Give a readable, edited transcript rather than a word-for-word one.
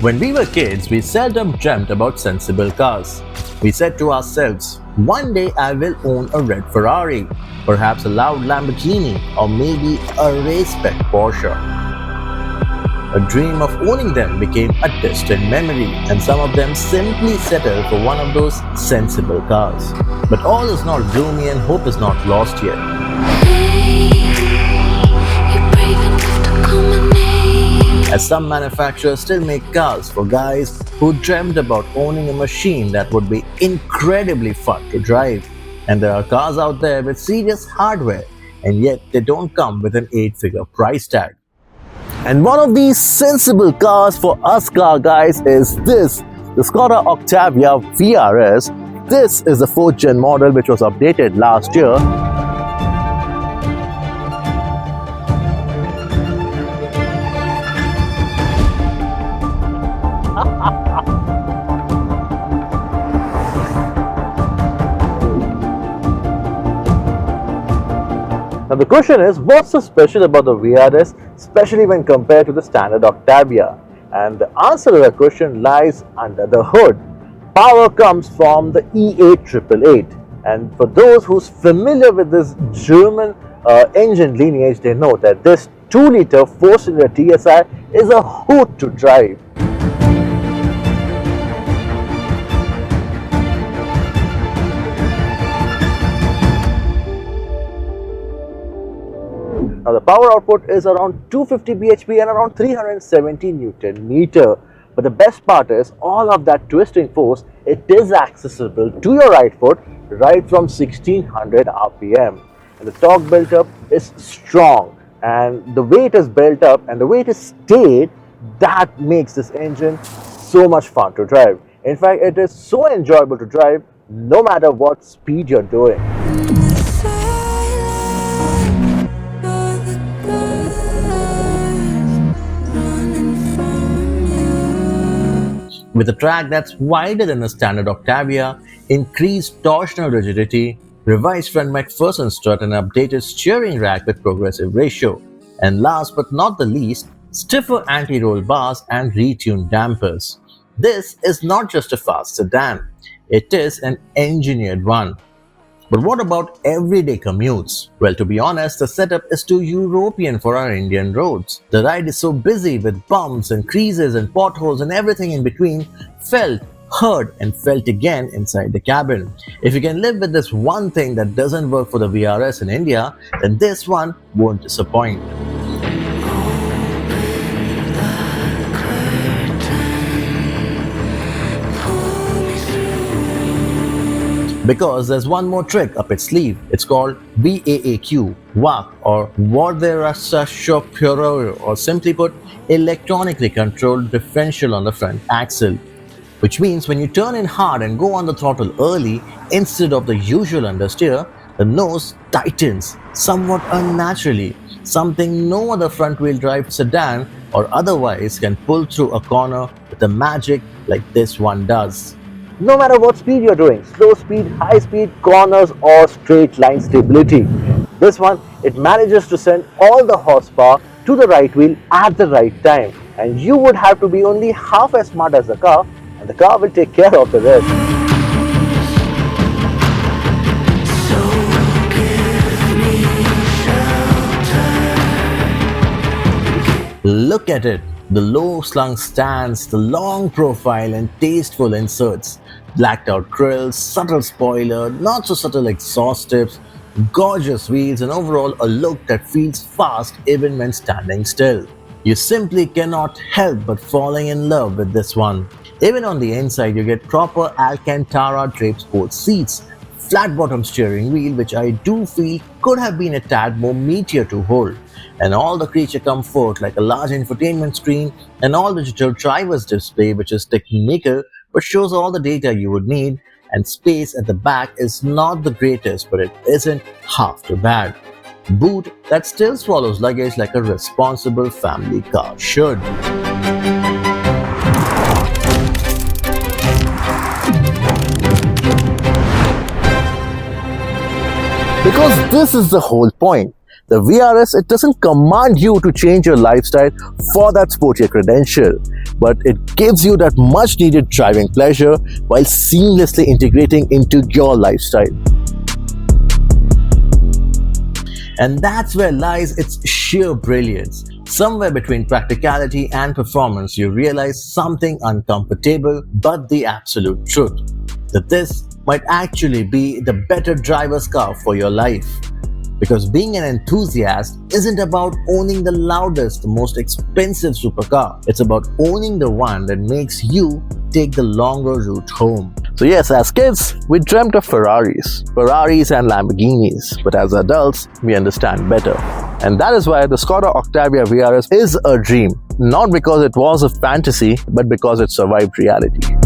When we were kids, we seldom dreamt about sensible cars. We said to ourselves, one day I will own a red Ferrari, perhaps a loud Lamborghini, or maybe a race-spec Porsche. A dream of owning them became a distant memory, and some of them simply settled for one of those sensible cars. But all is not gloomy and hope is not lost yet. As some manufacturers still make cars for guys who dreamt about owning a machine that would be incredibly fun to drive. And there are cars out there with serious hardware, and yet they don't come with an 8-figure price tag. And one of these sensible cars for us car guys is this, the Skoda Octavia vRS. This is the 4th gen model which was updated last year. Now the question is, what's so special about the VRS, especially when compared to the standard Octavia? And the answer to that question lies under the hood. Power comes from the E8888, and for those who's familiar with this German engine lineage, they know that this 2-liter 4-cylinder TSI is a hoot to drive. Now the power output is around 250 bhp and around 370 Newton meter. But the best part is, all of that twisting force, it is accessible to your right foot right from 1600 RPM. And the torque built up is strong, and the way it is built up and the way it is stayed, that makes this engine so much fun to drive. In fact, it is so enjoyable to drive no matter what speed you're doing. With a track that's wider than the standard Octavia, increased torsional rigidity, revised front McPherson strut and updated steering rack with progressive ratio. And last but not the least, stiffer anti-roll bars and retuned dampers. This is not just a fast sedan, it is an engineered one. But what about everyday commutes? Well, to be honest, the setup is too European for our Indian roads. The ride is so busy with bumps and creases and potholes and everything in between, felt, heard and felt again inside the cabin. If you can live with this one thing that doesn't work for the VRS in India, then this one won't disappoint. Because there's one more trick up its sleeve. It's called VAAQ, WAC, or Vorderachschaftführung, or simply put, electronically controlled differential on the front axle. Which means when you turn in hard and go on the throttle early, instead of the usual understeer, the nose tightens somewhat unnaturally, something no other front-wheel drive sedan or otherwise can pull through a corner with a magic like this one does. No matter what speed you're doing, slow speed, high speed, corners or straight line stability, this one, it manages to send all the horsepower to the right wheel at the right time, and you would have to be only half as smart as the car, and the car will take care of the rest. Look at it. The low-slung stance, the long profile and tasteful inserts, blacked-out grills, subtle spoiler, not-so-subtle exhaust tips, gorgeous wheels and overall a look that feels fast even when standing still. You simply cannot help but falling in love with this one. Even on the inside, you get proper Alcantara draped sports seats, flat-bottom steering wheel which I do feel could have been a tad more meatier to hold, and all the creature comfort like a large infotainment screen and all digital driver's display which is technical but shows all the data you would need, and space at the back is not the greatest but it isn't half too bad. Boot that still swallows luggage like a responsible family car should. Because this is the whole point. The VRS, it doesn't command you to change your lifestyle for that sportier credential. but it gives you that much needed driving pleasure while seamlessly integrating into your lifestyle. And that's where lies its sheer brilliance. Somewhere between practicality and performance, you realize something uncomfortable but the absolute truth. That this might actually be the better driver's car for your life. Because being an enthusiast isn't about owning the loudest, most expensive supercar. It's about owning the one that makes you take the longer route home. So yes, as kids, we dreamt of Ferraris and Lamborghinis. But as adults, we understand better. And that is why the Skoda Octavia vRS is a dream. Not because it was a fantasy, but because it survived reality.